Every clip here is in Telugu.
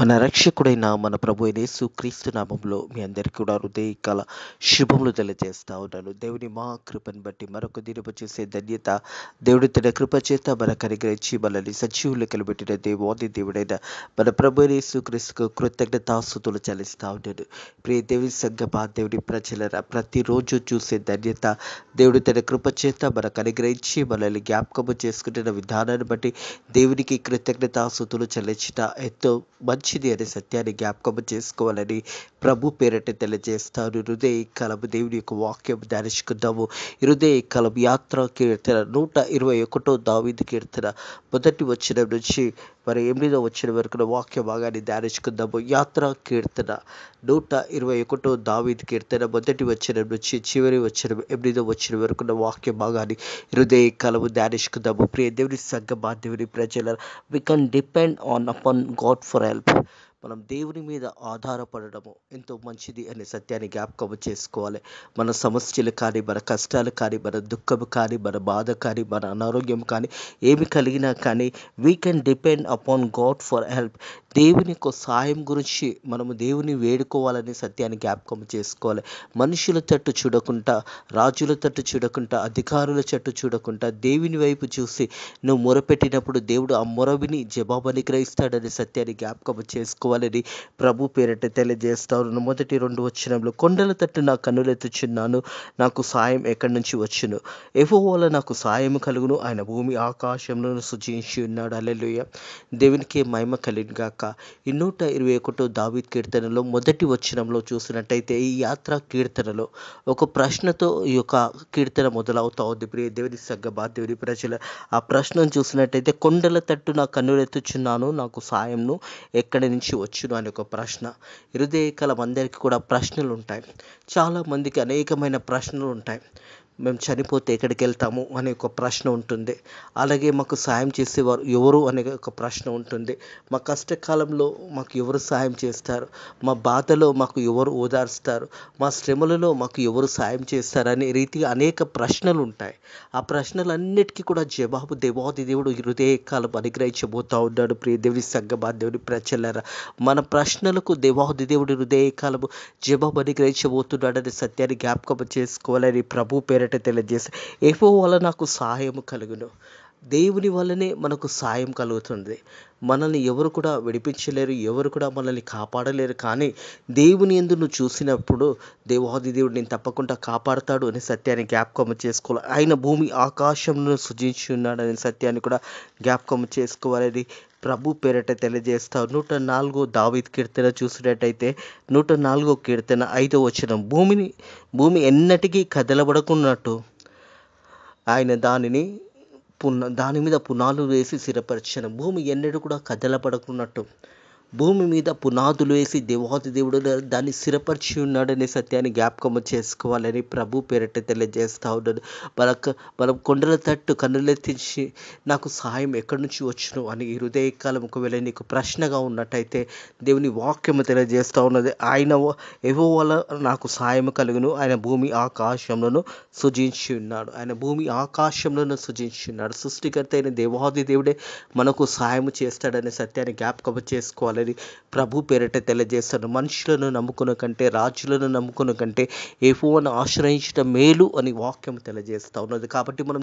మన రక్షకుడైన మన ప్రభు అయిన యేసుక్రీస్తు నామంలో మీ అందరికీ కూడా హృదయకాల శుభములు తెలియజేస్తా ఉన్నాను. దేవుని మా కృపను బట్టి మరొక దినము చేసే ధన్యత దేవుడి తన కృప చేత మనకు అనుగ్రహించి మనల్ని సజీవులు కలబెట్టిన దేవాది దేవుడైన మన ప్రభు అయిన యేసుక్రీస్తుకు కృతజ్ఞతాస్తుతులు చెల్లిస్తా ఉన్నాను. ప్రియ దేవుని సంగమా, దేవుని ప్రజలరా, ప్రతిరోజు చూసే ధన్యత దేవుడి తన కృప చేత మనకు అనుగ్రహించి మనల్ని జ్ఞాపకము చేసుకుంటున్న విధానాన్ని బట్టి దేవునికి కృతజ్ఞతాస్తుతులు చెల్లించిన ఎంతో మంచిది అనే సత్యాన్ని జ్ఞాపకం చేసుకోవాలని ప్రభు పేరట తెలియజేస్తాను. హృదయ కలము దేవుని యొక్క వాక్యం ధ్యానించుకుందాము. హృదయ కలం యాత్ర కీర్తన 121 దావీదు కీర్తన మొదటి వచనం నుంచి 8వ వచనం వరకు వాక్య భాగాన్ని ధ్యానించుకుందాము. యాత్ర కీర్తన 121 దావీదు కీర్తన మొదటి వచనం నుంచి చివరి వచనం 8వ వచనం వరకు వాక్య భాగాన్ని హృదయ కలము ధ్యానించుకుందాము. ప్రియ దేవుని సంగమా, దేవుని ప్రజల we can depend upon God for help. మనం దేవుని మీద ఆధారపడడము ఎంతో మంచిది అనే సత్యాన్ని జ్ఞాపకం చేసుకోవాలి. మన సమస్యలు కానీ, మన కష్టాలు కానీ, మన దుఃఖము కానీ, మన బాధ కానీ, మన అనారోగ్యం కానీ, ఏమి కలిగినా కానీ we can depend upon God for help. దేవుని యొక్క సాయం గురించి మనము దేవుని వేడుకోవాలనే సత్యాన్ని జ్ఞాపకం చేసుకోవాలి. మనుషుల తట్టు చూడకుండా, రాజుల తట్టు చూడకుండా, అధికారుల తట్టు చూడకుండా దేవుని వైపు చూసి నువ్వు మొరపెట్టినప్పుడు దేవుడు ఆ మొరవిని జవాబు అనుగ్రహిస్తాడనే సత్యాన్ని జ్ఞాపకం చేసుకోవాలని ప్రభు పేరట తెలియజేస్తాను. మొదటి 2 వచనంలో, కొండల తట్టు నా కన్నులెత్తుచున్నాను, నాకు సాయం ఎక్కడి నుంచి వచ్చును? యెహోవా నాకు సాయం కలుగును, ఆయన భూమి ఆకాశంలో సృజించి ఉన్నాడు. హల్లెలూయా. దేవునికి మహిమ కలుగును గాక. ఈ 121 దావీదు కీర్తనలో మొదటి వచనంలో చూసినట్టయితే ఈ యాత్ర కీర్తనలో ఒక ప్రశ్నతో ఈ యొక్క కీర్తన మొదలవుతా ఉంది. ప్రియ దేవుని సంగమా, దేవుని ప్రజల, ఆ ప్రశ్నను చూసినట్టయితే కొండల తట్టు నా కన్నులెత్తుచున్నాను, నాకు సాయంను ఎక్కడి నుంచి వచ్చును అనే ఒక ప్రశ్న. హృదయకలం అందరికీ కూడా ప్రశ్నలు ఉంటాయి. చాలామందికి అనేకమైన ప్రశ్నలు ఉంటాయి. మేము చనిపోతే ఎక్కడికి వెళ్తాము అనే ఒక ప్రశ్న ఉంటుంది. అలాగే మాకు సాయం చేసేవారు ఎవరు అనే ఒక ప్రశ్న ఉంటుంది. మా కష్టకాలంలో మాకు ఎవరు సాయం చేస్తారు, మా బాధలో మాకు ఎవరు ఓదార్స్తారు, మా శ్రమలలో మాకు ఎవరు సాయం చేస్తారు అనే రీతిగా అనేక ప్రశ్నలు ఉంటాయి. ఆ ప్రశ్నలన్నిటికీ కూడా జవాబు దేవాది దేవుడు హృదయకాలం అనుగ్రహించబోతా ఉన్నాడు. ప్రియ దేవుని సంగమా, దేవుని ప్రజలారా, మన ప్రశ్నలకు దేవాది దేవుడు హృదయకాలము జవాబు అనుగ్రహించబోతున్నాడనే సత్యాన్ని జ్ఞాపకం చేసుకోవాలని ప్రభు పేరట తెలియజేసి, యెహోవా నాకు సహాయము కలుగును. దేవుని వల్లనే మనకు సాయం కలుగుతుంది. మనల్ని ఎవరు కూడా విడిపించలేరు, ఎవరు కూడా మనల్ని కాపాడలేరు. కానీ దేవుని యందు నువ్వు చూసినప్పుడు దేవాది దేవుడు నేను తప్పకుండా కాపాడతాడు అనే సత్యాన్ని జ్ఞాపకం చేసుకోవాలి. ఆయన భూమి ఆకాశంలో సృజించి ఉన్నాడు అనే సత్యాన్ని కూడా జ్ఞాపకం చేసుకోవాలని ప్రభు పేరట తెలియజేస్తా. 104 దావీదు కీర్తన చూసినట్టయితే 104 కీర్తన 5వ వచనం, భూమి ఎన్నటికీ కదలబడకున్నట్టు ఆయన దాని మీద పునాదులు వేసి స్థిరపరచను. భూమి ఎన్నడూ కూడా కదలబడకున్నట్టు భూమి మీద పునాదులు వేసి దేవాది దేవుడు దాన్ని స్థిరపరిచి ఉన్నాడనే సత్యాన్ని జ్ఞాపకం చేసుకోవాలని ప్రభు పేరట తెలియజేస్తా ఉన్నాడు. మనం కొండల తట్టు కన్నులెత్తించి నాకు సహాయం ఎక్కడి నుంచి వచ్చును అని ఈ హృదయకాలం ఒకవేళ నీకు ప్రశ్నగా ఉన్నట్టయితే దేవుని వాక్యము తెలియజేస్తూ ఉన్నది. ఆయన యెహోవా నాకు సహాయం కలుగును, ఆయన భూమి ఆకాశంలోను సృజించి ఉన్నాడు. ఆయన భూమి ఆకాశంలోనూ సృజించి ఉన్నాడు. సృష్టికర్త అయిన దేవాది దేవుడే మనకు సహాయం చేస్తాడనే సత్యాన్ని జ్ఞాపకం చేసుకోవాలి ప్రభు పేరట తెలియజేస్తాను. మనుషులను నమ్ముకున్న కంటే, రాజులను నమ్ముకున్న కంటే యెహోవాను ఆశ్రయించడం మేలు అని వాక్యం తెలియజేస్తా ఉన్నది. కాబట్టి మనం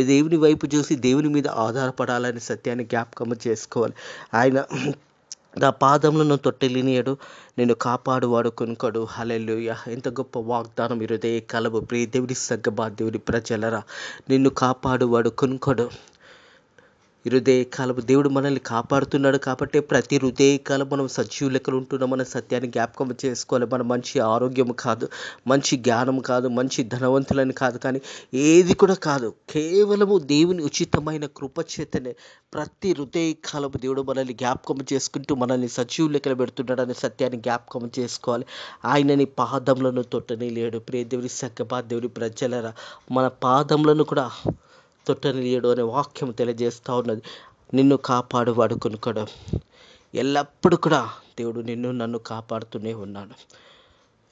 దేవుని వైపు చూసి దేవుని మీద ఆధారపడాలని సత్యాన్ని జ్ఞాపకం చేసుకోవాలి. ఆయన నా పాదములను తొట్టెలినియడు, నేను కాపాడువాడు కొనుకడు. హల్లెలూయా. ఎంత గొప్ప వాగ్దానం హృదయ కలవు. ప్రియ దేవుని సంగమా, దేవుని ప్రజలరా, నిన్ను కాపాడువాడు కొనుకడు. హృదయకాలం దేవుడు మనల్ని కాపాడుతున్నాడు కాబట్టి ప్రతి హృదయకాలం మనం సజీవ లెక్కలు ఉంటున్నాం అనే సత్యాన్ని జ్ఞాపకం చేసుకోవాలి. మనం మంచి ఆరోగ్యం కాదు, మంచి జ్ఞానం కాదు, మంచి ధనవంతులని కాదు, కానీ ఏది కూడా కాదు, కేవలము దేవుని ఉచితమైన కృపచేతనే ప్రతి హృదయకాలం దేవుడు మనల్ని జ్ఞాపకం చేసుకుంటూ మనల్ని సజీవ లెక్కలు పెడుతున్నాడు అనే సత్యాన్ని జ్ఞాపకం చేసుకోవాలి. ఆయనని పాదములను తొట్టని లేడు. ప్రియ దేవుని సంగమా, దేవుని ప్రజలరా, మన పాదములను కూడా తొట్టనియడు అనే వాక్యం తెలియజేస్తూ ఉన్నది. నిన్ను కాపాడువాడు కొనుకడు. ఎల్లప్పుడూ కూడా దేవుడు నన్ను కాపాడుతూనే ఉన్నాడు.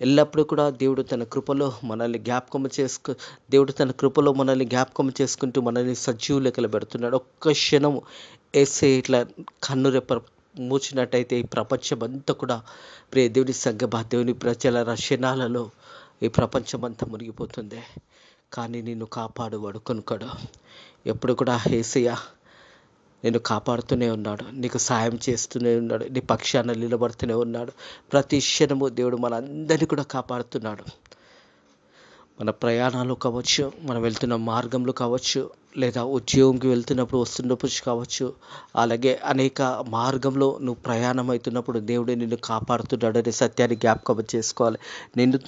ఎల్లప్పుడూ కూడా దేవుడు తన కృపలో మనల్ని జ్ఞాపకం చేసుకుంటూ మనల్ని సజీవ లెక్కలు పెడుతున్నాడు. ఒక్క క్షణము వేసే ఇట్లా కన్ను రెప్ప మూచినట్టయితే ఈ ప్రపంచం అంతా కూడా ప్రియ దేవుని సంగమా, దేవుని ప్రజల రక్షణాలలో ఈ ప్రపంచం అంతా మునిగిపోతుంది. కానీ నిన్ను కాపాడువాడు కొనుకడు. ఎప్పుడు కూడా యేసయ్య నిన్ను కాపాడుతూనే ఉన్నాడు, నీకు సాయం చేస్తూనే ఉన్నాడు, నీ పక్షాన నిలబడుతూనే ఉన్నాడు. ప్రతి క్షణము దేవుడు మనందరినీ కూడా కాపాడుతున్నాడు. మన ప్రయాణాలు కావచ్చు, మనం వెళ్తున్న మార్గంలో కావచ్చు, లేదా ఉద్యోగంకి వెళ్తున్నప్పుడు వస్తున్నప్పుడు కావచ్చు, అలాగే అనేక మార్గంలో నువ్వు ప్రయాణం అవుతున్నప్పుడు దేవుడు నిన్ను కాపాడుతున్నాడు అనే సత్యాన్ని జ్ఞాపకం చేసుకోవాలి.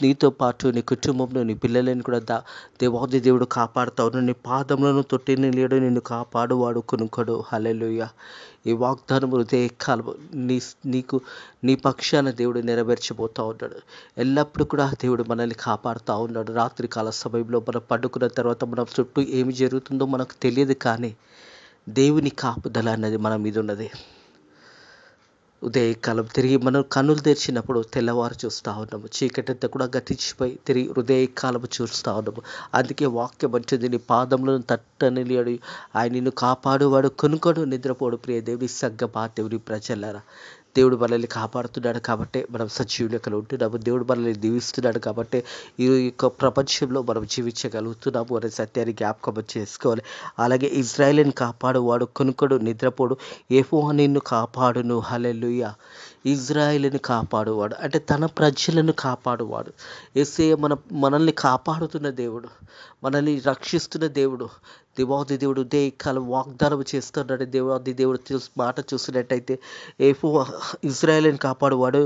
నీతో పాటు నీ కుటుంబంలో నీ పిల్లలను కూడా దేవాది దేవుడు కాపాడుతావు. నీ పాదములను తొట్టిని లేడు, నిన్ను కాపాడువాడు కొనుక్కడు. హల్లెలూయా. ఈ వాగ్దానం హృదయకాలము నీ పక్షాన దేవుడు నెరవేర్చబోతూ ఉన్నాడు. ఎల్లప్పుడూ కూడా దేవుడు మనల్ని కాపాడుతూ ఉన్నాడు. రాత్రి కాల సమయంలో మనం పండుకున్న తర్వాత మన చుట్టూ ఏమి జరుగుతుందో మనకు తెలియదు, కానీ దేవుని కాపుదల అన్నది మన మీద ఉన్నది. ఉదయకాలం తిరిగి మనం కన్నులు తెరిచినప్పుడు తెల్లవారు చూస్తూ ఉన్నాము, చీకటంతా కూడా గతించిపోయి తిరిగి హృదయకాలము చూస్తూ ఉన్నాము. అందుకే వాక్యం అంటుంది, నీ పాదములను తట్టనిలియడు, ఆయన నిన్ను కాపాడువాడు కొనుకడు, నిద్రపోడు. ప్రియ దేవుని సంగమా, దేవుని ప్రజలారా, దేవుడు మనల్ని కాపాడుతున్నాడు కాబట్టి మనం సజీవులు లెక్కలు ఉంటున్నాము. దేవుడు మనల్ని దీవిస్తున్నాడు కాబట్టి ఈ యొక్క ప్రపంచంలో మనం జీవించగలుగుతున్నాము అనే సత్యాన్ని జ్ఞాపకం చేసుకోవాలి. అలాగే ఇజ్రాయేలుని కాపాడువాడు కొనుకడు, నిద్రపోడు, యెహోవా నిన్ను కాపాడును. హల్లెలూయా. ఇజ్రాయేలుని కాపాడువాడు అంటే తన ప్రజలను కాపాడువాడు. యేసయ్య మనల్ని కాపాడుతున్న దేవుడు, మనల్ని రక్షిస్తున్న దేవుడు. దేవాది దేవుడు ఉదయకాలం వాగ్దానం చేస్తున్నాడు. దేవాది దేవుడు మాట చూసినట్టయితే, యెహోవా ఇజ్రాయేలుని కాపాడువాడు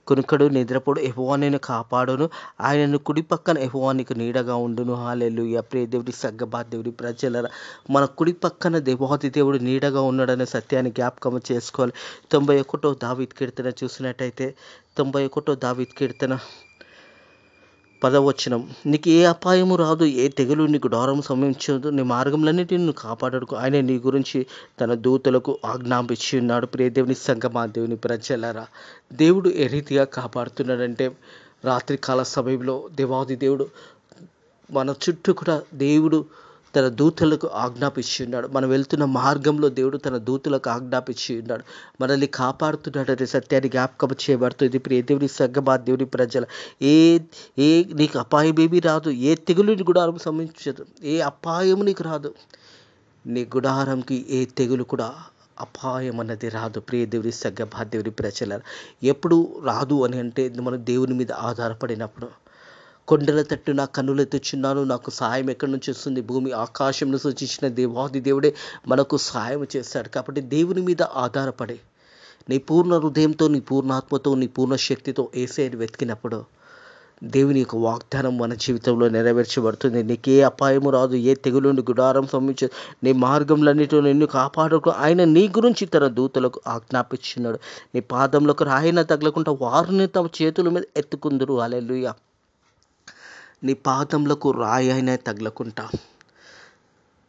కొనుకడు, నిద్రపోడు, యెహోవా నేను కాపాడును, ఆయనను కుడి పక్కన యెహోవా నీకు నీడగా ఉండును. హల్లెలూయా. ప్రియ దేవుడి సంగమా, దేవుడి ప్రజల మన కుడి పక్కన దేవాది దేవుడు నీడగా ఉన్నాడనే సత్యాన్ని జ్ఞాపకం చేసుకోవాలి. 91వ దావీదు కీర్తన చూసినట్టయితే, 91వ దావీదు కీర్తన 10వ వచనం, నీకు ఏ అపాయము రాదు, ఏ తెగులు నీ గుడారం సమీపించదు, నీ మార్గములన్నిటిని నువ్వు కాపాడకు, ఆయన నీ గురించి తన దూతలకు ఆజ్ఞాపించి ఉన్నాడు. ప్రియ దేవుని సంగమా, దేవుని ప్రజలారా, దేవుడు ఏ రీతిగా కాపాడుతున్నాడంటే, రాత్రి కాల సమయంలో దేవాది దేవుడు మన చుట్టూ కూడా దేవుడు తన దూతలకు ఆజ్ఞాపించి ఉన్నాడు. మనం వెళ్తున్న మార్గంలో దేవుడు తన దూతలకు ఆజ్ఞాపించి ఉన్నాడు, మనల్ని కాపాడుతున్నాడు అనే సత్యాన్ని జ్ఞాపకం చేయబడుతుంది. ప్రియ దేవుని సంగమా, దేవుని ప్రజల ఏ నీకు అపాయం ఏమీ రాదు, ఏ తెగులు నీ గుడారం సంబంధించదు, ఏ అపాయం నీకు రాదు. నీ గుడారంకి ఏ తెగులు కూడా అపాయం అన్నది రాదు. ప్రియ దేవుని సంగమా, దేవుని ప్రజల ఎప్పుడు రాదు అని అంటే మనం దేవుని మీద ఆధారపడినప్పుడు. కొండల తట్టు నా కన్నులు తెచ్చున్నాను, నాకు సాయం ఎక్కడి నుంచి వస్తుంది, భూమి ఆకాశంను సృష్టించిన దేవాది దేవుడే మనకు సాయం చేస్తాడు. కాబట్టి దేవుని మీద ఆధారపడి నీ పూర్ణ హృదయంతో, నీ పూర్ణాత్మతో, నీ పూర్ణ శక్తితో యేసయ్యను వెతికినప్పుడు దేవుని యొక్క వాగ్దానం మన జీవితంలో నెరవేర్చబడుతుంది. నీకే అపాయము రాదు, ఏ తెగులుండి గుడారం సంబంధించి నీ మార్గంలన్నిటిలో నిన్ను కాపాడుకు ఆయన నీ గురించి తన దూతలకు ఆజ్ఞాపించున్నాడు. నీ పాదంలోకి రాయిన తగలకుండా వారిని తమ చేతుల మీద ఎత్తుకుందురు. హల్లెలూయా. నీ పాదంలకు రాయి అయినా తగలకుండా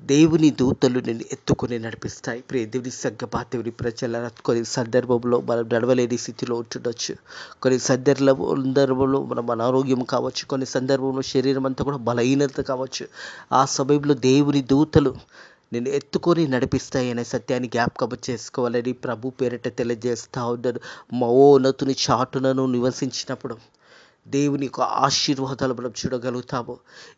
దేవుని దూతలు నిన్ను ఎత్తుకొని నడిపిస్తాయి. ప్రియ దేవుని సంగమా, దేవుని ప్రజల కొన్ని సందర్భంలో మనం నడవలేని స్థితిలో ఉంటుండొచ్చు, కొన్ని సందర్భంలో మనం అనారోగ్యం కావచ్చు, కొన్ని సందర్భంలో శరీరం అంతా కూడా బలహీనత కావచ్చు. ఆ సమయంలో దేవుని దూతలు నిన్ను ఎత్తుకొని నడిపిస్తాయి అనే సత్యాన్ని జ్ఞాపకం చేసుకోవాలని ప్రభు పేరిట తెలియజేస్తూ ఉన్నాను. మహోన్నతుని చాటునను నివసించినప్పుడు దేవుని యొక్క ఆశీర్వాదాలు మనం చూడగలుగుతాము.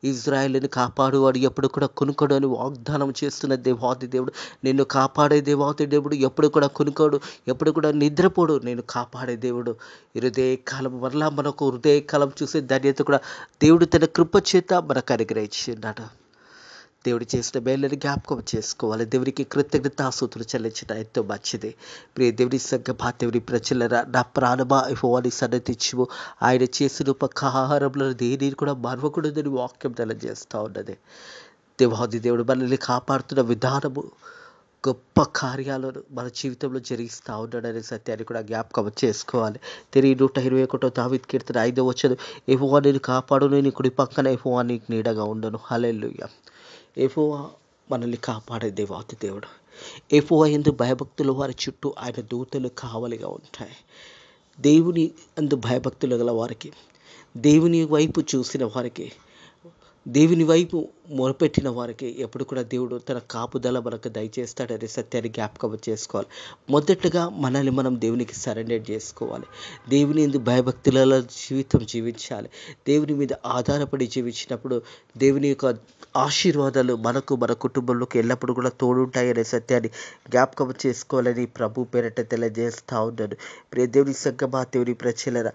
ఇజ్రాయేలుని కాపాడువాడు ఎప్పుడు కూడా కొనుకోడు అని వాగ్దానం చేస్తున్న దేవాది దేవుడు, నిన్ను కాపాడే దేవాది దేవుడు ఎప్పుడు కూడా కొనుకోడు, ఎప్పుడు కూడా నిద్రపోడు, నేను కాపాడే దేవుడు. హృదయకాలం వల్ల మనకు హృదయకాలం చూసే ధన్యత కూడా దేవుడు తన కృప చేత మనకు అనుగ్రహించిన్నాడు. దేవుడు చేసిన మేళ్ళని జ్ఞాపకం చేసుకోవాలి. దేవునికి కృతజ్ఞతాస్తుతులు చెల్లించడం ఎంతో మంచిది. ప్రియ దేవుని సంగమా, దేవుని ప్రజలరా, నా ప్రాణమా యెహోవాని సన్నతించుము, ఆయన చేసిన ఉపకారములను దేనిని కూడా మరవకూడదని వాక్యం తెలియజేస్తూ ఉన్నది. దేవాది దేవుడు మనల్ని కాపాడుతున్న విధానము, గొప్ప కార్యాలను మన జీవితంలో జరిగిస్తూ ఉన్నాడనే సత్యాన్ని కూడా జ్ఞాపకం చేసుకోవాలి. తిరిగి 121వ దావీదు కీర్తన 5వ వచనం, యెహోవా నిన్ను కాపాడును, నీ కుడి పక్కన యెహోవా నీకు నీడగా ఉండను. హల్లెలూయా. యెహోవా మనల్ని కాపాడే దేవాది దేవుడు. యెహోవా యందు భయభక్తుల వారి చుట్టూ ఆయన దూతలు కావలిగా ఉంటాయి. దేవుని అందు భయభక్తులు గల వారికి, దేవుని వైపు చూసిన వారికి దేవుని వైపు మొరపెట్టిన వారికి ఎప్పుడు కూడా దేవుడు తన కాపుదల మనకు దయచేస్తాడనే సత్యాన్ని జ్ఞాపకం చేసుకోవాలి. మొదటగా మనల్ని మనం దేవునికి సరెండర్ చేసుకోవాలి. దేవుని యందు భయభక్తులలో జీవితం జీవించాలి. దేవుని మీద ఆధారపడి జీవించినప్పుడు దేవుని యొక్క ఆశీర్వాదాలు మనకు మన కుటుంబంలోకి ఎల్లప్పుడూ కూడా తోడుంటాయనే సత్యాన్ని జ్ఞాపకం చేసుకోవాలని ప్రభు పేరట తెలియజేస్తూ ఉన్నాను. ప్రియ దేవుని సంగమా, దేవుని ప్రజలరా,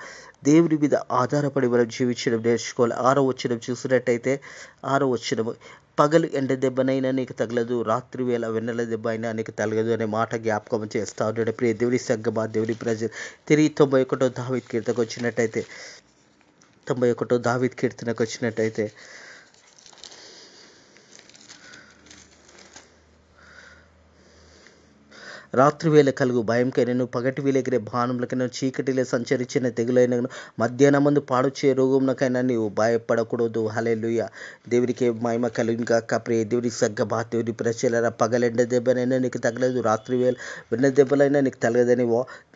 దేవుని మీద ఆధారపడి మనం జీవించడం నేర్చుకోవాలి. 6వ వచనం చూసినట్టయితే, 6వ వచనము, పగలు ఎండ దెబ్బనైనా నీకు తగలదు, రాత్రి వేళ వెన్నెల దెబ్బ అయినా నీకు తగలదు అనే మాట జ్ఞాపకం చేస్తా ఉన్నాడు. ప్రియ దేవుని సంగమా, దేవుని ప్రజలు, తిరిగి 91వ దావీదు కీర్తనకు వచ్చినట్టయితే, 91వ దావీదు కీర్తనకు వచ్చినట్టయితే, రాత్రివేళ కలుగు భయంకైనను, పగటి వేళ ఎగిరే బాణములకైనా, చీకటిలో సంచరించిన తెగులైనను, మధ్యాహ్నమందు పాడుచే రోగమునకైనా నీవు భయపడకూడదు. హల్లెలూయా. దేవునికి మహిమ కలుగును గాక. ప్రియ దేవుని సంగమా, దేవుని ప్రజలారా, పగలెండ దెబ్బనైనా నీకు తగలదు, రాత్రివేళ వెన్న దెబ్బలైనా నీకు తగలదని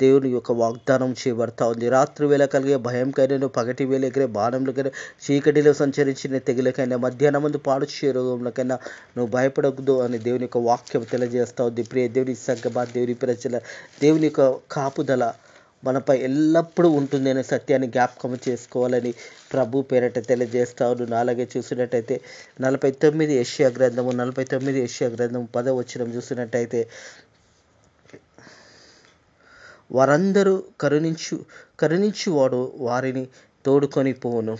దేవుని యొక్క వాగ్దానం చేయబడతా ఉంది. రాత్రివేళ కలిగే భయంకైనను, పగటి వేళ ఎగిరే బాణములకైనా, చీకటిలో సంచరించిన తెగులకైనా, మధ్యాహ్నమందు పాడుచే రోగములకైనా నువ్వు భయపడకూడదు అని దేవుని యొక్క వాక్యం తెలియజేస్తా ఉంది. ప్రియ దేవుని సంగమా, దేవుని ప్రజల, దేవుని యొక్క కాపుదల మనపై ఎల్లప్పుడూ ఉంటుంది అనే సత్యాన్ని జ్ఞాపకం చేసుకోవాలని ప్రభు పేరట తెలియజేస్తా ఉన్నాను. అలాగే చూసినట్టయితే 49 యెషయా గ్రంథము, 49 యెషయా గ్రంథము 10వ వచనం చూసినట్టయితే, వారందరూ కరుణించువాడు వారిని తోడుకొని పోవును,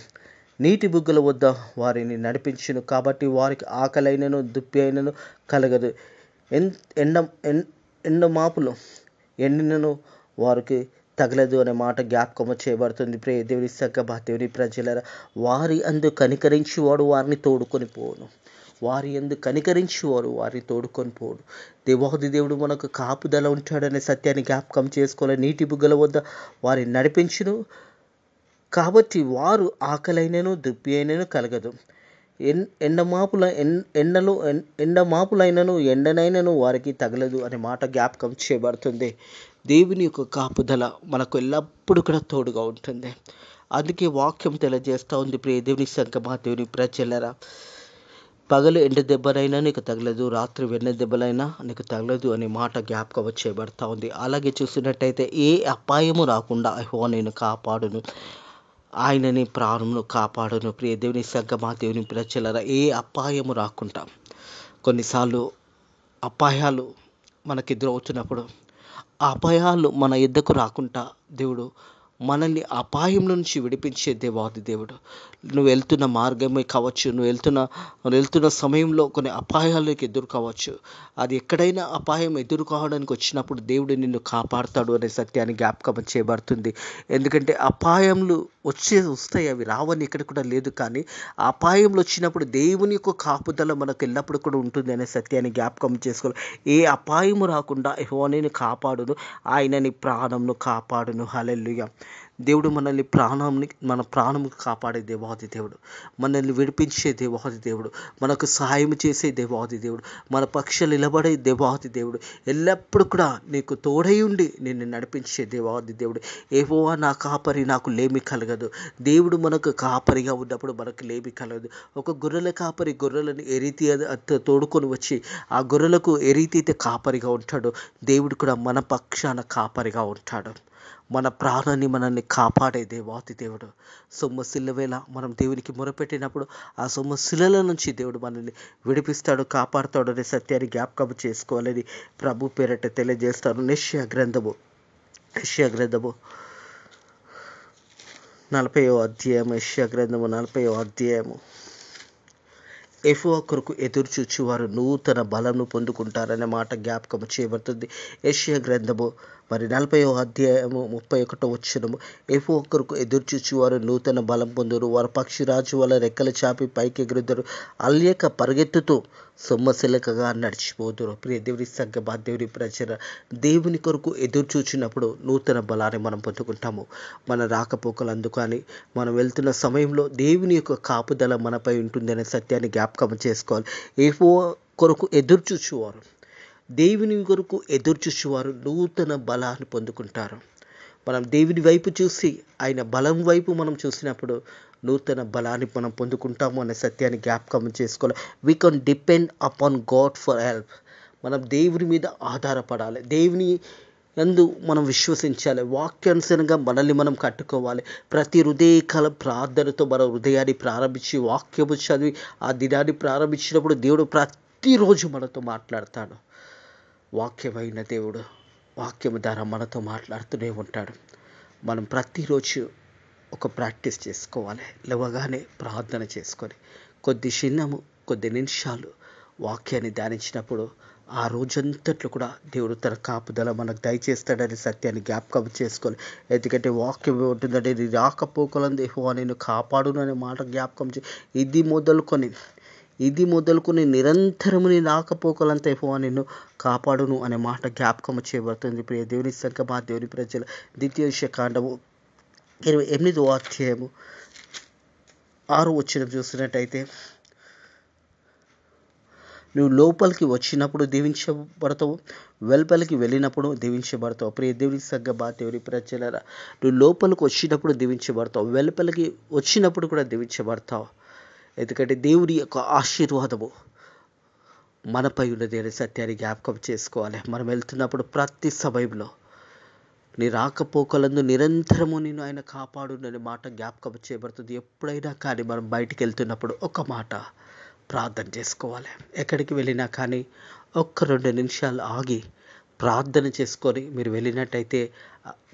నీటి బుగ్గల వద్ద వారిని నడిపించును, కాబట్టి వారికి ఆకలైనను దుప్పి అయినను కలగదు, ఎండమాపులు ఎండినను వారికి తగలదు అనే మాట జ్ఞాపకం చేయబడుతుంది. ప్రియ దేవుని సంగమా, దేవుని ప్రజలరా, వారి అందు కనికరించువాడు వారిని తోడుకొని పోవును, వారి యందు కనికరించువారు వారిని తోడుకొని పోడు. దేవాది దేవుడు మనకు కాపుదల ఉంటాడనే సత్యాన్ని జ్ఞాపకం చేసుకోవాలి. నీటి బుగ్గల వద్ద వారిని నడిపించును, కాబట్టి వారు ఆకలైనను దుప్పి అయినను కలగదు, ఎండమాపులైనను ఎండనైనను వారికి తగలదు అనే మాట జ్ఞాపకం చేయబడుతుంది. దేవుని యొక్క కాపుదల మనకు ఎల్లప్పుడూ కూడా తోడుగా ఉంటుంది. అందుకే వాక్యం తెలియజేస్తూ ఉంది. ప్రియ దేవుని సంగమా, దేవుని ప్రజలరా, పగలు ఎండ దెబ్బలైనా నీకు తగలదు, రాత్రి వెన్న దెబ్బలైనా నీకు తగలదు అనే మాట జ్ఞాపకం చేయబడతా ఉంది. అలాగే చూసినట్టయితే, ఏ అపాయము రాకుండా యెహోవా నేను కాపాడును, ఆయన నీ ప్రాణమును కాపాడును. ప్రియ దేవుని సంగమా, దేవుని ప్రజలరా, ఏ అపాయము రాకుండా, కొన్నిసార్లు అపాయాలు మనకు ఎదురవుతున్నప్పుడు ఆ అపాయాలు మన యుద్ధకు రాకుండా దేవుడు మనల్ని అపాయం నుంచి విడిపించే దేవాది దేవుడు. నువ్వు వెళ్తున్న మార్గమే కావచ్చు, నువ్వు వెళ్తున్న సమయంలో కొన్ని అపాయాలకు ఎదురు కావచ్చు, అది ఎక్కడైనా అపాయం ఎదురు కావడానికి వచ్చినప్పుడు దేవుడు నిన్ను కాపాడుతాడు అనే సత్యాన్ని జ్ఞాపకం చేయబడుతుంది. ఎందుకంటే అపాయములు వస్తాయి, అవి రావని ఇక్కడ కూడా లేదు. కానీ ఆ అపాయంలో వచ్చినప్పుడు దేవుని యొక్క కాపుదల మనకు ఎల్లప్పుడూ కూడా ఉంటుంది అనే సత్యాన్ని జ్ఞాపకం చేసుకోవాలి. ఏ అపాయము రాకుండా యెహోవా నిన్ను కాపాడును, ఆయన నీ ప్రాణంను కాపాడును. హల్లెలూయా. దేవుడు మన ప్రాణము కాపాడే దేవాది దేవుడు, మనల్ని విడిపించే దేవాది దేవుడు, మనకు సహాయం చేసే దేవాది దేవుడు, మన పక్షాలు నిలబడే దేవాది దేవుడు, ఎల్లప్పుడూ కూడా నీకు తోడై ఉండి నిన్ను నడిపించే దేవాది దేవుడు. యెహోవా నా కాపరి, నాకు లేమి కలగదు. దేవుడు మనకు కాపరిగా ఉన్నప్పుడు మనకు లేమి కలగదు. ఒక గొర్రెల కాపరి గొర్రెలను ఏ రీతి తోడుకొని వచ్చి ఆ గొర్రెలకు ఏ రీతి అయితే కాపరిగా ఉంటాడో, దేవుడు కూడా మన పక్షాన కాపరిగా ఉంటాడు. మన ప్రాణాన్ని మనల్ని కాపాడే దేవాతి దేవుడు. సొమ్మసిల్ల వేళ మనం దేవునికి మొరపెట్టినప్పుడు ఆ సొమ్మశిలల నుంచి దేవుడు మనల్ని విడిపిస్తాడు, కాపాడుతాడు అనే సత్యాన్ని జ్ఞాపకం చేసుకోవాలని ప్రభు పేరట తెలియజేస్తాను. యెషయా గ్రంథము 40వ అధ్యాయం, యెషయా గ్రంథము 40వ అధ్యాయము. యెహోవా కొరకు ఎదురు చూచి వారు నూతన బలంను పొందుకుంటారనే మాట జ్ఞాపకం చేయబడుతుంది. యెషయా గ్రంథము 40వ అధ్యాయము 31వ వచనము, యెహోవా కొరకు ఎదురు చూచి వారు నూతన బలం పొందురు, వారు పక్షిరాజు వల్ల రెక్కలు చాపి పైకి ఎగురుతారు, అల్లేక పరిగెత్తుతూ సొమ్మసిలకగా నడిచిపోదురు. ప్రియ దేవుని సంగమా, దేవుని ప్రజల, దేవుని కొరకు ఎదురు చూచినప్పుడు నూతన బలాన్ని మనం పొందుకుంటాము. మన రాకపోకలు అందుకని మనం వెళ్తున్న సమయంలో దేవుని యొక్క కాపుదల మనపై ఉంటుందనే సత్యాన్ని జ్ఞాపకం చేసుకోవాలి. యెహోవా కొరకు ఎదురు చూచువారు, దేవుని కొరకు ఎదురు చూచువారు నూతన బలాన్ని పొందుకుంటారు. మనం దేవుని వైపు చూసి ఆయన బలం వైపు మనం చూసినప్పుడు నూతన బలాన్ని మనం పొందుకుంటాము అనే సత్యాన్ని జ్ఞాపకం చేసుకోవాలి. We can depend upon God for help. మనం దేవుని మీద ఆధారపడాలి, దేవుని యందు మనం విశ్వసించాలి, వాక్యానుసారంగా మనల్ని మనం కట్టుకోవాలి. ప్రతి హృదయకాల ప్రార్థనతో మన హృదయాన్ని ప్రారంభించి వాక్యము చదివి ఆ దినాన్ని ప్రారంభించినప్పుడు దేవుడు ప్రతిరోజు మనతో మాట్లాడతాడు. వాక్యమైన దేవుడు వాక్యము ద్వారా మనతో మాట్లాడుతూనే ఉంటాడు. మనం ప్రతిరోజు ఒక ప్రాక్టీస్ చేసుకోవాలి. లేవగానే ప్రార్థన చేసుకొని కొద్ది నిమిషాలు వాక్యాన్ని ధ్యానించినప్పుడు ఆ రోజంతట్లో కూడా దేవుడు తన కాపుదల మనకు దయచేస్తాడనే సత్యాన్ని జ్ఞాపకం చేసుకోవాలి. ఎందుకంటే వాక్యం ఉంటుందంటే నీ రాకపోకలందు యెహోవా నిన్ను కాపాడును అనే మాట జ్ఞాపకం ఇది మొదలుకొని నిరంతరము నీ రాకపోకలంతా యెహోవా నిన్ను కాపాడును అనే మాట జ్ఞాపకం చేయబడుతుంది. ప్రియ దేవుని సంగమా, దేవుని ప్రజల ద్వితీయోపదేశకాండము 28వ అధ్యాయము 6వ వచనం చూసినట్టయితే, నువ్వు లోపలికి వచ్చినప్పుడు దీవించబడతావు, వెలుపలికి వెళ్ళినప్పుడు దీవించబడతావు. ప్రియ దేవుని సంగమా, దేవుని ప్రజలారా, నువ్వు లోపలికి వచ్చినప్పుడు దీవించబడతావు, వెలుపలికి వచ్చినప్పుడు కూడా దీవించబడతావు. ఎందుకంటే దేవుని యొక్క ఆశీర్వాదము మనపై ఉన్నది అనే సత్యాన్ని జ్ఞాపకం చేసుకోవాలి. మనం వెళ్తున్నప్పుడు ప్రతి సమయంలో నీ రాకపోకలందు నిరంతరము నేను ఆయన కాపాడుననే మాట జ్ఞాపకం చేయబడుతుంది. ఎప్పుడైనా కానీ మనం బయటికి వెళ్తున్నప్పుడు ఒక మాట ప్రార్థన చేసుకోవాలి. ఎక్కడికి వెళ్ళినా కానీ 1-2 నిమిషాలు ఆగి ప్రార్థన చేసుకొని మీరు వెళ్ళినట్టయితే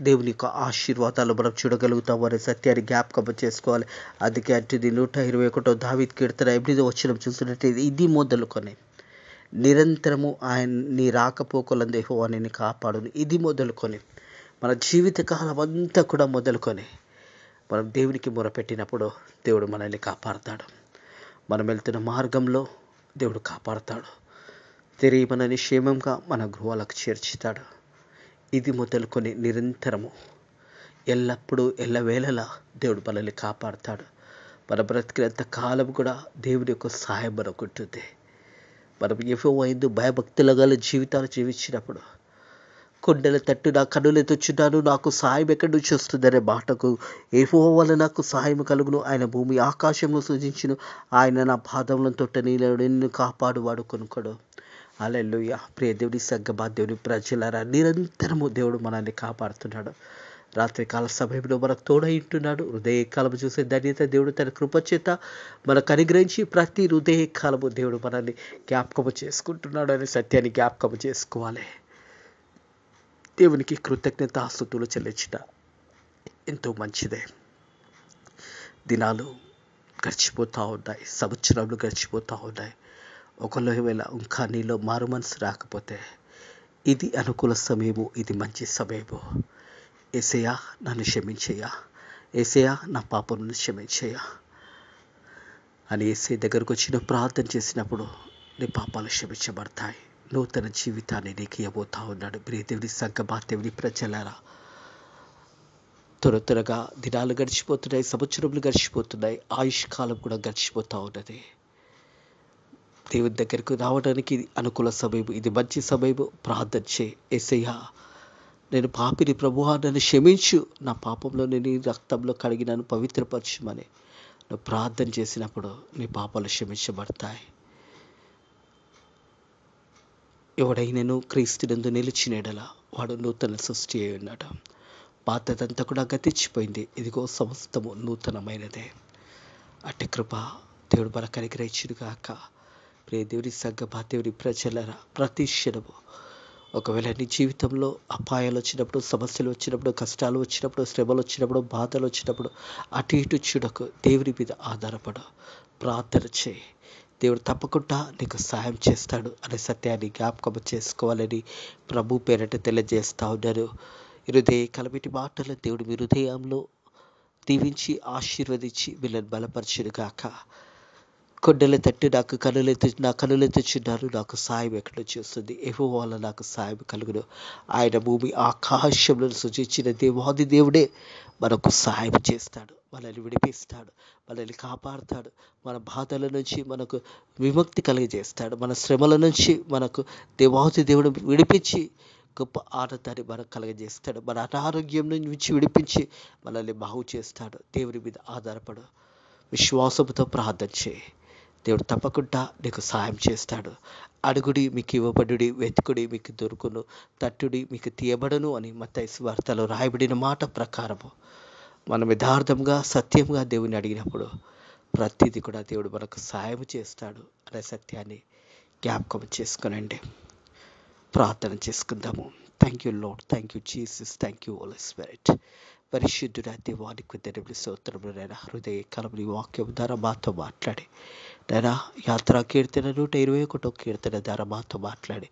దేవుని యొక్క ఆశీర్వాదాలు మనం చూడగలుగుతాము అనే సత్యాన్ని జ్ఞాపకం చేసుకోవాలి. అందుకే అంటుంది 121వ దావీదు కీర్తన 8వ వచనం చూసినట్టయితే, ఇది మొదలుకొని నిరంతరము ఆయన నీ రాకపోకలందు యెహోవా నిన్ను కాపాడును. ఇది మొదలుకొని మన జీవితకాలం అంతా కూడా మొదలుకొని మనం దేవునికి మొరపెట్టినప్పుడు దేవుడు మనల్ని కాపాడుతాడు. మనం వెళ్తున్న మార్గంలో దేవుడు కాపాడుతాడు. తిరిగి మనని క్షేమంగా మన గృహాలకు చేర్చుతాడు. ఇది మొదలుకొని నిరంతరము ఎల్లప్పుడూ ఎల్లవేళలా దేవుడు మనల్ని కాపాడుతాడు. మన బ్రతికినంత కాలం కూడా దేవుని యొక్క సహాయం మనకు ఉంటుంది. మనం యెహోవా యందు భయభక్తులు గల జీవితాలు జీవించినప్పుడు కొండల తట్టు నా కన్నులెత్తుచున్నాను, నాకు సహాయం ఎక్కడి నుంచి వస్తుందనే మాటకు యెహోవా వల్ల నాకు సహాయం కలుగును. ఆయన భూమి ఆకాశంలో సృజించును, ఆయన నా పాదములను తొట్ట నిన్ను కాపాడువాడు కొనుక్కడు. హల్లెలూయా. ప్రియ దేవుని సంగమా, దేవుని ప్రజలారా, నిరంతరము దేవుడు మనల్ని కాపాడుతున్నాడు. రాత్రికాల సమయంలో మనకు తోడై ఉంటున్నాడు. హృదయకాలము చూసే ధన్యత దేవుడు తన కృపచేత మనకు అనుగ్రహించి ప్రతి హృదయకాలము దేవుడు మనల్ని జ్ఞాపకము చేసుకుంటున్నాడు అనే సత్యాన్ని జ్ఞాపకము చేసుకోవాలి. దేవునికి కృతజ్ఞతాస్తుతులు చెల్లించిన ఎంతో మంచిదే. దినాలు గడిచిపోతూ ఉన్నాయి, సంవత్సరాలు గడిచిపోతూ ఉన్నాయి. ఒకవేళ ఇంకా నీలో మారు మనసు రాకపోతే ఇది అనుకూల సమయము, ఇది మంచి సమయము. యేసయ్యా నన్ను క్షమించయ్యా, యేసయ్యా నా పాపను క్షమించయ్యా అని యేసయ్య దగ్గరకు వచ్చిన ప్రార్థన చేసినప్పుడు నీ పాపాలు క్షమించబడతాయి. నూతన జీవితాన్ని నీకు ఇవ్వబోతా ఉన్నాడు. ప్రియ దేవుని సంగమా, దేవుని ప్రజలారా, త్వరగా దినాలు గడిచిపోతున్నాయి, సంవత్సరములు గడిచిపోతున్నాయి, ఆయుష్కాలం కూడా గడిచిపోతూ ఉన్నది. దేవుని దగ్గరకు రావడానికి అనుకూల సమయం, ఇది మంచి సమయం. ప్రార్థన చేయి. యేసయ్యా నేను పాపిని ప్రభువా, నన్ను క్షమించు, నా పాపంలో నేను రక్తంలో కడిగి నన్ను పవిత్రపరచుమని నువ్వు ప్రార్థన చేసినప్పుడు నీ పాపాలు క్షమించబడతాయి. ఎవడైనను క్రీస్తునందు నిలిచిన యెడల వాడు నూతన సృష్టి అయి ఉన్నాడు. పాతదంతా కూడా గతించిపోయింది, ఇదిగో సమస్తము నూతనమైనదే. అట్టి కృప దేవుడు మనకు అనుగ్రహించును గాక. ప్రియ దేవుని సంగమా, దేవుని ప్రజలారా, ప్రతి క్షణము ఒకవేళ నీ జీవితంలో అపాయాలు వచ్చినప్పుడు, సమస్యలు వచ్చినప్పుడు, కష్టాలు వచ్చినప్పుడు, శ్రమలు వచ్చినప్పుడు, బాధలు వచ్చినప్పుడు అటు ఇటు చూడకు, దేవుని మీద ఆధారపడు, ప్రార్థన చేయి. దేవుడు తప్పకుండా నీకు సహాయం చేస్తాడు అనే సత్యాన్ని జ్ఞాపకం చేసుకోవాలని ప్రభు పేరట తెలియజేస్తా ఉన్నారు. హృదయ కలబిటి మాటలు దేవుడు మీ హృదయంలో దీవించి ఆశీర్వదించి వీళ్ళని బలపరచును గాక. కొండల తట్టు నా కనులెత్తుచున్నారు, నాకు సాయం ఎక్కడి నుంచి వస్తుంది? యెహోవా వల్ల నాకు సాయం కలుగును. ఆయన భూమి ఆకాశంలో సృజించిన దేవాది దేవుడే మనకు సహాయం చేస్తాడు, మనల్ని విడిపిస్తాడు, మనల్ని కాపాడుతాడు, మన బాధల నుంచి మనకు విముక్తి కలిగజేస్తాడు, మన శ్రమల నుంచి మనకు దేవాది దేవుడు విడిపించి గొప్ప ఆనందాన్ని మనకు కలగజేస్తాడు, మన అనారోగ్యం నుంచి విడిపించి మనల్ని బాగు చేస్తాడు. దేవుని మీద ఆధారపడు. విశ్వాసంతో ప్రార్థన చేయి. దేవుడు తప్పకుండా నీకు సహాయం చేస్తాడు. అడుగుడి మీకు ఇవ్వబడుడి, వెతుకుడి మీకు దొరుకును, తట్టుడి మీకు తీయబడను అని మత్తయి సువార్తలో రాయబడిన మాట ప్రకారము మనం యథార్థంగా సత్యంగా దేవుని అడిగినప్పుడు ప్రతిదీ కూడా దేవుడు మనకు సహాయం చేస్తాడు అనే సత్యాన్ని జ్ఞాపకం చేసుకునండి. ప్రార్థన చేసుకుందాము. Thank you Lord, thank you Jesus, thank you Holy Spirit. పరిశుద్ధుడ దేవానికి ధన్యములు స్తోత్రములు నైనా. హృదయ కలముని వాక్యం ద్వారా మాతో మాట్లాడి నైనా, యాత్రా కీర్తన 121 కీర్తన ద్వారా మాతో మాట్లాడి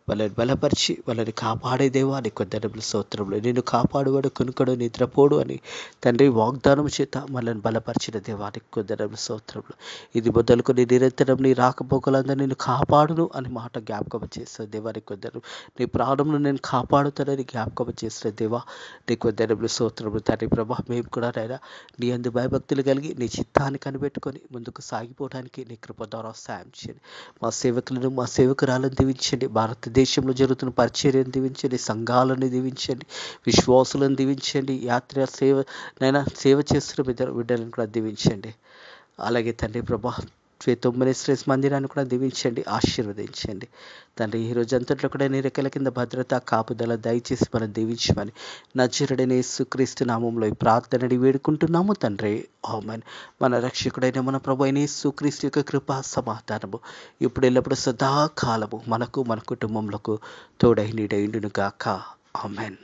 వాళ్ళని బలపరిచి వాళ్ళని కాపాడే దేవానికి ధన్యములు స్తోత్రములు. నిన్ను కాపాడువాడు కునుకడు నిద్రపోడు అని తండ్రి వాగ్దానం చేత మనల్ని బలపరిచిన దేవానికి ధన్యములు స్తోత్రములు. ఇది మొదలుకొని నిరంతరం నీ రాకపోకలందరూ నిన్ను కాపాడును అని మాట జ్ఞాపకం చేసిన దేవానికి ధన్యములు. నీ ప్రాణంలో నేను కాపాడుతానని జ్ఞాపకం చేసిన దేవా నీకు ధన్యములు స్తోత్రములు. తండ్రి ప్రభా, మేము కూడా నైనా నీ యందు భయభక్తులు కలిగి నీ చిత్తాన్ని కనిపెట్టుకొని ముందుకు సాగిపోవడానికి నీ కృప ద్వారా సాయం చేయండి. మా సేవకులను మా సేవకురాలను దీవించండి. భారతదేశంలో జరుగుతున్న పరిచర్యను దీవించండి. సంఘాలను దీవించండి. విశ్వాసులను దీవించండి. యాత్ర సేవ చేస్తున్న బిడ్డలను కూడా దీవించండి. అలాగే తండ్రి ప్రభా, 9 మందిరాన్ని కూడా దీవించండి, ఆశీర్వదించండి. తండ్రి ఈ రోజు అంతట్లో కూడా నీ రెక్కల కింద భద్రత కాపుదల దయచేసి మనం దీవించమని నజరుడైన యేసుక్రీస్తు నామంలో ఈ ప్రార్థనని వేడుకుంటున్నాము తండ్రి. ఆమేన్. మన రక్షకుడైన మన ప్రభు అయిన యేసుక్రీస్తు యొక్క కృప సమాధానము ఇప్పుడు ఎల్లప్పుడు సదాకాలము మనకు మన కుటుంబములకు తోడై నీడైండును గాక. ఆమేన్.